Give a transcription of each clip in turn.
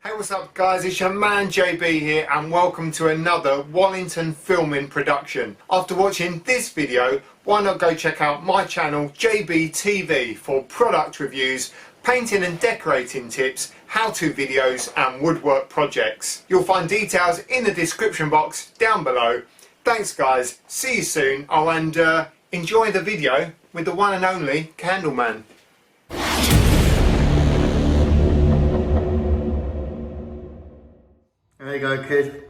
Hey, what's up guys, it's your man JB here and welcome to another Wallington Filming production. After watching this video, why not go check out my channel JB TV for product reviews, painting and decorating tips, how-to videos and woodwork projects. You'll find details in the description box down below. Thanks guys, see you soon, and enjoy the video with the one and only Candleman. There you go, kid.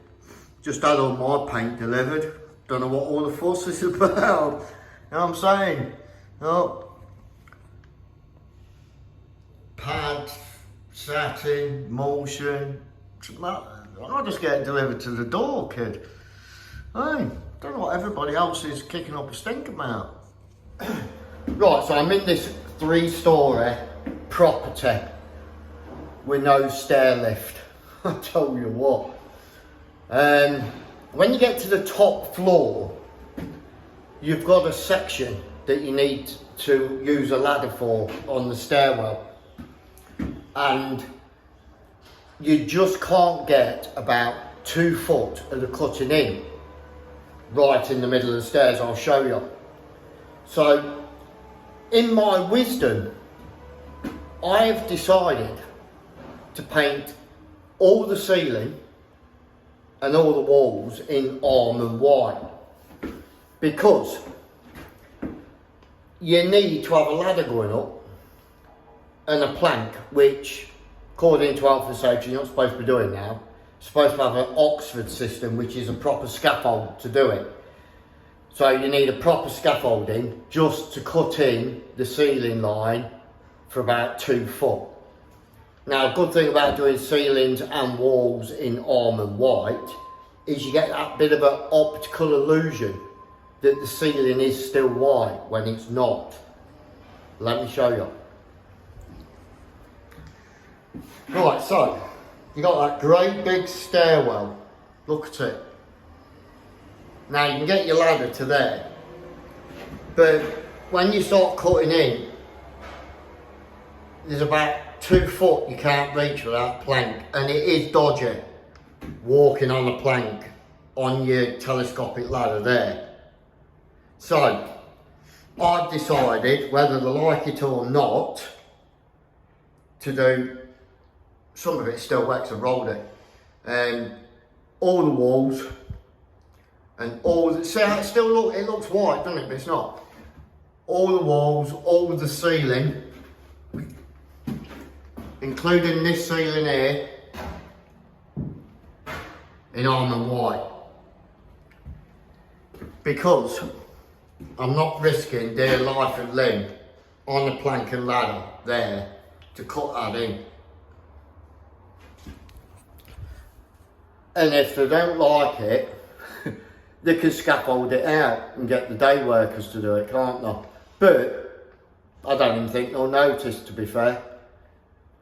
Just had all my paint delivered. Don't know what all the fuss is about. You know what I'm saying? Oh. Pad, satin, emulsion. I'll just get it delivered to the door, kid. Hey, don't know what everybody else is kicking up a stink about. Right, so I'm in this 3-story property with no stair lift. I tell you what, when you get to the top floor, you've got a section that you need to use a ladder for on the stairwell, and you just can't get about 2 foot of the cutting in right in the middle of the stairs. I'll show you. So in my wisdom, I have decided to paint all the ceiling and all the walls in almond white, because you need to have a ladder going up and a plank, which according to Health and Safety you're not supposed to be doing now. You're supposed to have an Oxford system, which is a proper scaffold to do it. So you need a proper scaffolding just to cut in the ceiling line for about 2 foot. Now, a good thing about doing ceilings and walls in almond white is you get that bit of an optical illusion that the ceiling is still white when it's not. Let me show you. Right, so you got that great big stairwell. Look at it. Now you can get your ladder to there, but when you start cutting in, there's about 2 foot you can't reach with that plank, and it is dodgy walking on a plank on your telescopic ladder there. So I've decided, whether they like it or not, to do some of it still wet, so rolled it, and all the walls and all the, see how it still it looks white, doesn't it? But it's not. All the walls, all the ceiling, including this ceiling here, in almond white, because I'm not risking dear life and limb on the plank and ladder there to cut that in. And if they don't like it, they can scaffold it out and get the day workers to do it, can't they? But I don't even think they'll notice, to be fair.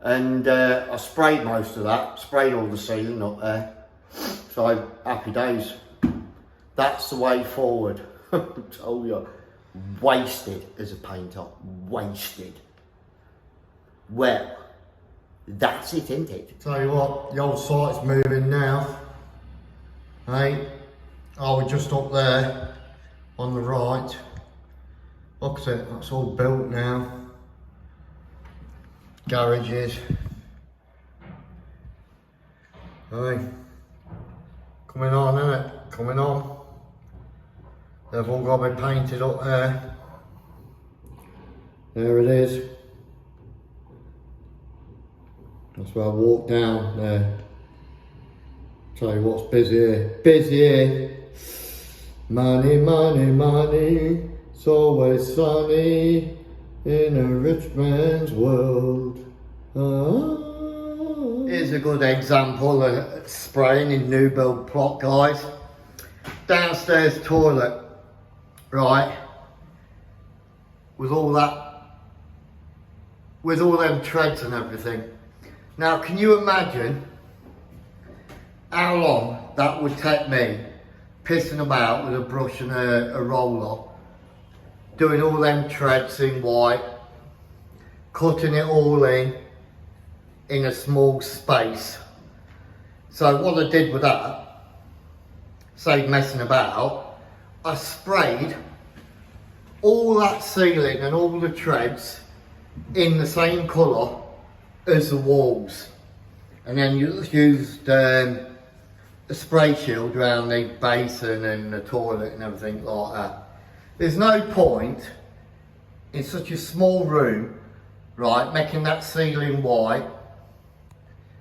And I sprayed most of that, sprayed all the ceiling up there. So happy days. That's the way forward. I told you, wasted as a painter, wasted. Well, that's it, isn't it? Tell you what, the old site's moving now. Hey, we're just up there on the right. Look at it, that's all built now. Garages. Hey, coming on, isn't it? Coming on. They've all got to be painted up there. There it is. That's where I walk down there. Tell you what's busy here. Busy here. Money, money, money. It's always sunny in a rich man's world. Here's a good example of spraying in new build plot, guys. Downstairs toilet, right, with all them treads and everything. Now, can you imagine how long that would take me pissing about with a brush and a roller, doing all them treads in white, cutting it all in a small space, So what I did with that, save messing about, I sprayed all that ceiling and all the treads in the same colour as the walls, and then you used a spray shield around the basin and the toilet and everything like that. There's no point in such a small room, right, making that ceiling white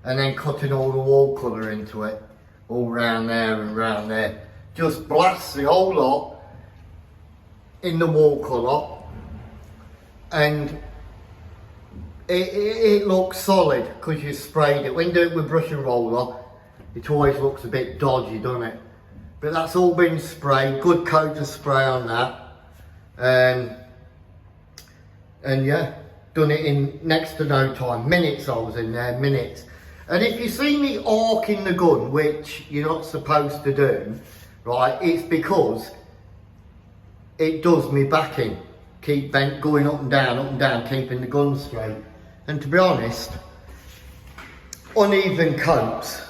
and then cutting all the wall colour into it, all round there and round there. Just blast the whole lot in the wall colour, and it looks solid because you sprayed it. When you do it with brush and roller, it always looks a bit dodgy, doesn't it? But that's all been sprayed, good coat of spray on that, and yeah, done it in next to no time. Minutes I was in there, minutes. And if you see me arcing the gun, which you're not supposed to do, right, it's because it does me backing. Keep bent, going up and down, keeping the gun straight. And to be honest, uneven coats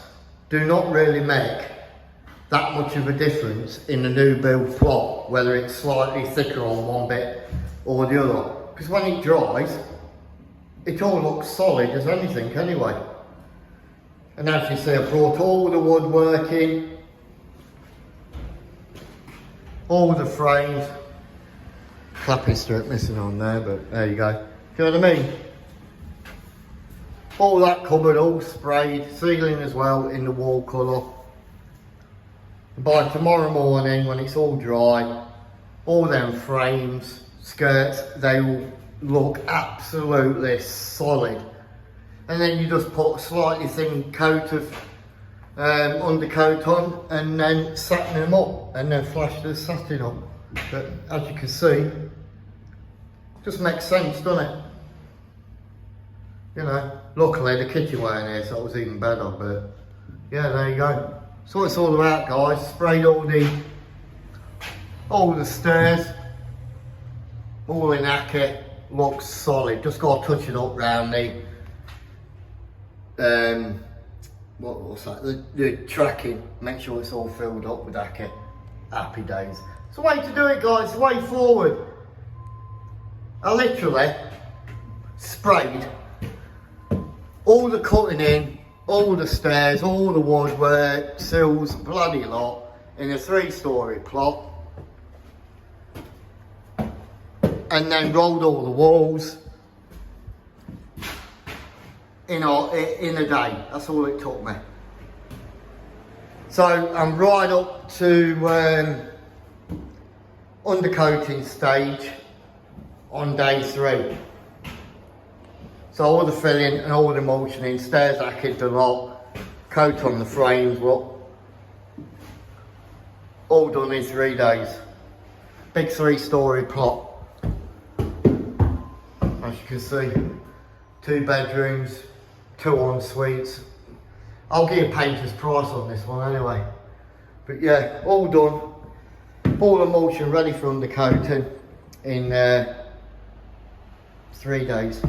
do not really make that much of a difference in a new build plot, whether it's slightly thicker on one bit or the other. Because when it dries, it all looks solid as anything anyway. And as you see, I brought all the woodwork in, all the frames. Clapping strip missing on there, but there you go. Do you know what I mean? All that cupboard all sprayed, ceiling as well in the wall colour. By tomorrow morning, when it's all dry, all them frames, skirts, they will look absolutely solid. And then you just put a slightly thin coat of undercoat on, and then satin them up, and then flash the satin up. But as you can see, just makes sense, doesn't it? You know, luckily the kitchen went in here, so it was even better, but yeah, there you go. So what it's all about, guys. Sprayed all the stairs, all in lacquer, looks solid. Just got to touch it up round the what's that? The tracking. Make sure it's all filled up with lacquer. Happy days. It's the way to do it, guys. It's the way forward. I literally sprayed all the cutting in, all the stairs, all the woodwork, sills, bloody lot, in a 3-storey plot, and then rolled all the walls in a day. That's all it took me. So I'm right up to undercoating stage on day 3. So all the filling and all the emulsioning, stairs lacquered the lot, coat on the frames, look, all done in 3 days. Big 3-storey plot. As you can see, 2 bedrooms, 2 en-suites. I'll give you a painter's price on this one anyway. But yeah, all done. All emulsion ready for undercoating in 3 days.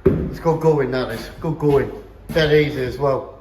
It's good going, that is. Good going. Dead easy as well.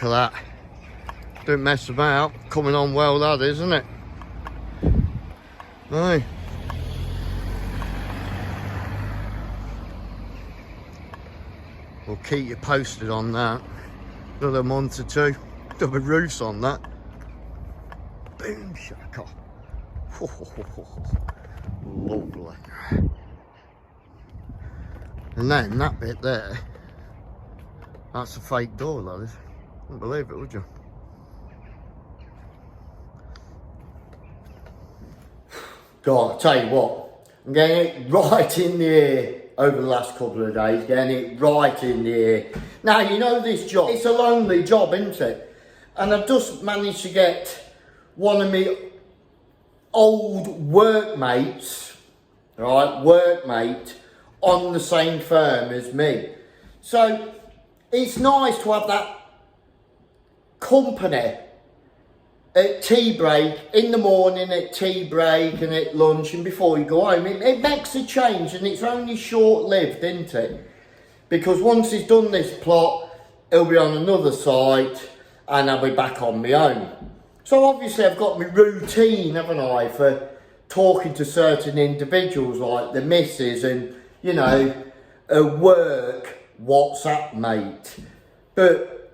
Look at that. Don't mess about. Coming on well, that is, isn't it? Aye. We'll keep you posted on that. Another month or two. There'll be roofs on that. Boom shaka. Lovely. And then that bit there, that's a fake door, that is. Wouldn't believe it, would you? God, I'll tell you what, I'm getting it right in the air over the last couple of days, getting it right in the air. Now, you know this job, it's a lonely job, isn't it? And I've just managed to get one of my old workmates, on the same firm as me. So, it's nice to have that company at tea break, in the morning, at tea break and at lunch and before you go home. It makes a change, and it's only short-lived, isn't it? Because once he's done this plot, he'll be on another site and I'll be back on my own. So obviously I've got my routine, haven't I, for talking to certain individuals like the missus and, you know, a work WhatsApp mate. But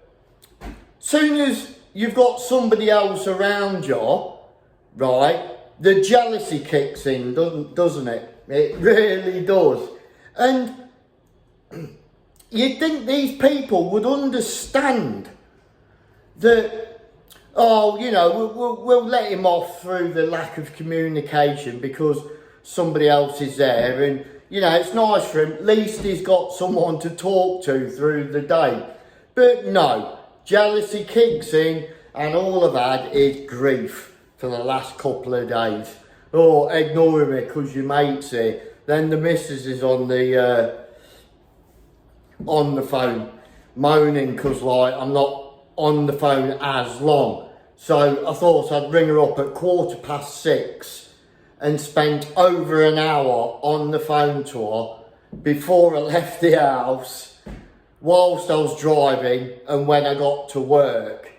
soon as you've got somebody else around you, right, the jealousy kicks in, doesn't it? It really does. And you'd think these people would understand that, oh, you know, we'll let him off through the lack of communication because somebody else is there, and, you know, it's nice for him. At least he's got someone to talk to through the day. But no, jealousy kicks in, and all I've had is grief for the last couple of days. Oh, ignore me because your mate's here. Then the missus is on the phone, moaning because, like, I'm not on the phone as long. So I thought I'd ring her up at 6:15 and spent over an hour on the phone to her before I left the house, whilst I was driving, and when I got to work.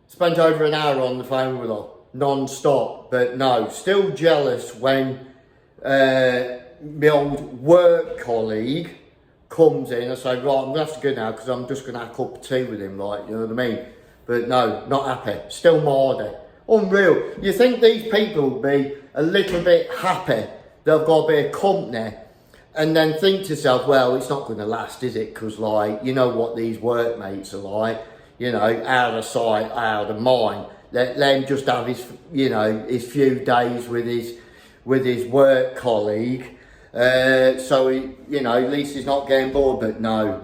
Spent over an hour on the phone with her, non-stop. But no, still jealous when my old work colleague comes in. I say, right, I'm going to have to go now because I'm just going to have a cup of tea with him, like, you know what I mean? But no, not happy. Still mardy. Unreal. You think these people would be a little bit happy they've got a bit of company, and then think to yourself, well, it's not going to last, is it? Because, like, you know what these workmates are like, you know, out of sight, out of mind. Let him just have his, you know, his few days with his work colleague, so he, you know, at least he's not getting bored. But no,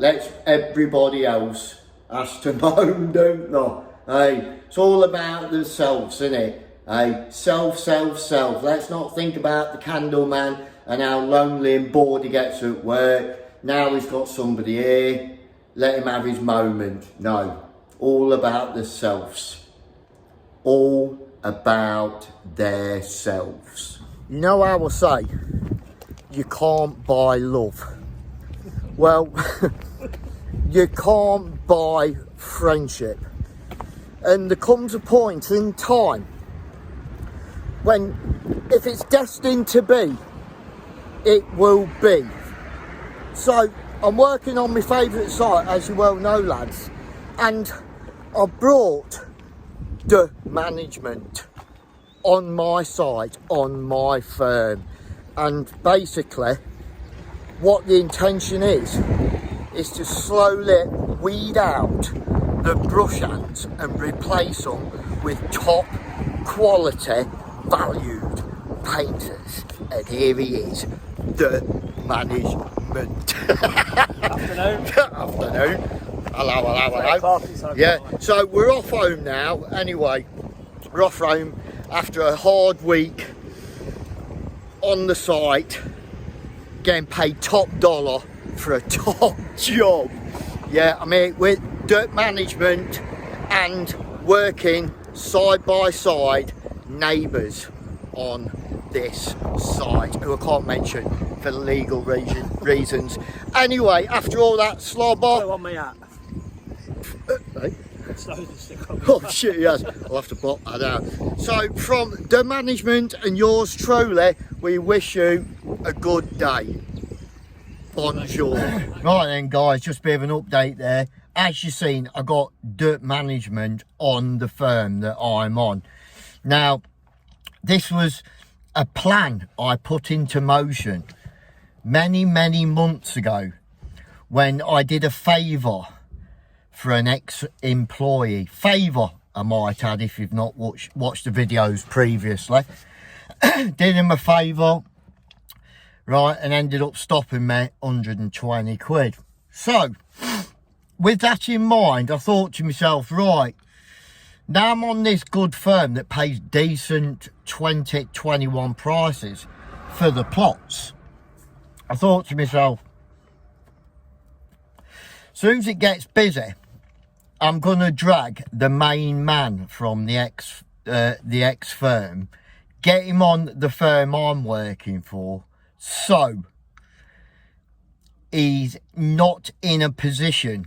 everybody else has to moan, don't they? Hey, it's all about themselves, isn't it? Hey, self. Let's not think about the candle man and how lonely and bored he gets at work. Now he's got somebody here, let him have his moment. No, all about the selves. All about their selves. You know how I say, you can't buy love. Well, you can't buy friendship. And there comes a point in time when, if it's destined to be, it will be. So I'm working on my favourite site, as you well know, lads, and I brought the management on my site, on my firm, and basically what the intention is to slowly weed out the brush ants and replace them with top quality valued painters. And here he is, the management. Afternoon. Afternoon. Hello. Yeah, so we're off home now. Anyway, we're off home after a hard week on the site, getting paid top dollar for a top job. Yeah, I mean, with dirt management and working side by side, neighbours on this site, who I can't mention for legal reasons. Anyway, after all that slobber, On my hat. Hey? Slowly stick on. Oh shit, yes. I'll have to block that out. So from the management and yours truly, we wish you a good day. Bonjour. Right then guys, just a bit of an update there. As you've seen, I got dirt management on the firm that I'm on. Now, this was a plan I put into motion many months ago when I did a favour for an ex-employee. Favour, I might add, if you've not watched the videos previously. Did him a favour, right, and ended up stopping me 120 quid. So, with that in mind, I thought to myself, right, now I'm on this good firm that pays decent 2021 prices for the plots. I thought to myself, as soon as it gets busy, I'm going to drag the main man from the ex firm, get him on the firm I'm working for, so he's not in a position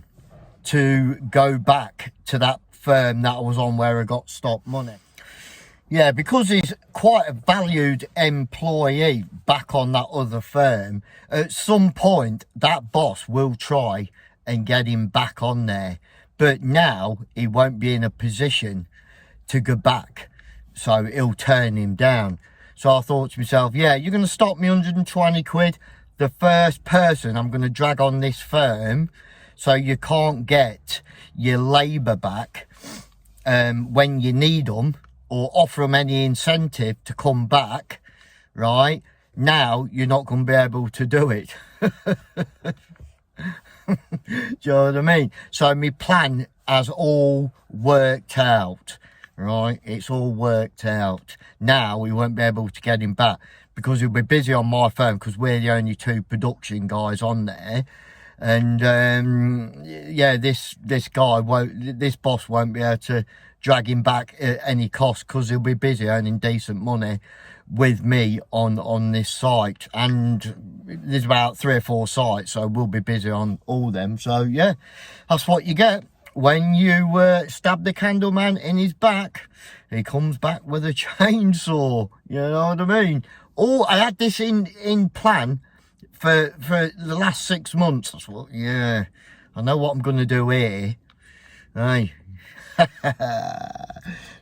to go back to that firm that I was on where I got stop money. Yeah, because he's quite a valued employee back on that other firm, at some point that boss will try and get him back on there. But now he won't be in a position to go back, so he'll turn him down. So I thought to myself, yeah, you're going to stop me 120 quid. The first person I'm going to drag on this firm, so you can't get your labour back when you need them, or offer them any incentive to come back, right? Now you're not going to be able to do it. Do you know what I mean? So my plan has all worked out, right? It's all worked out. Now we won't be able to get him back because he'll be busy on my firm, because we're the only two production guys on there. And yeah, this boss won't be able to drag him back at any cost, because he'll be busy earning decent money with me on this site. And there's about 3 or 4 sites, so we'll be busy on all them. So yeah, that's what you get when you stab the candleman in his back. He comes back with a chainsaw. You know what I mean? Oh, I had this in plan for the last 6 months. I thought, yeah, I know what I'm going to do here. Hey.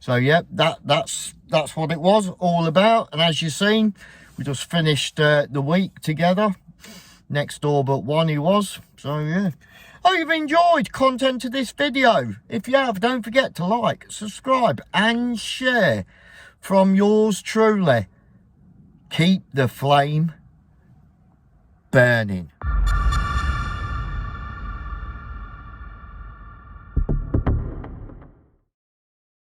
So yeah, that's what it was all about. And as you've seen, we just finished the week together. Next door but one he was. So yeah, I hope you've enjoyed content of this video. If you have, don't forget to like, subscribe and share. From yours truly, keep the flame burning.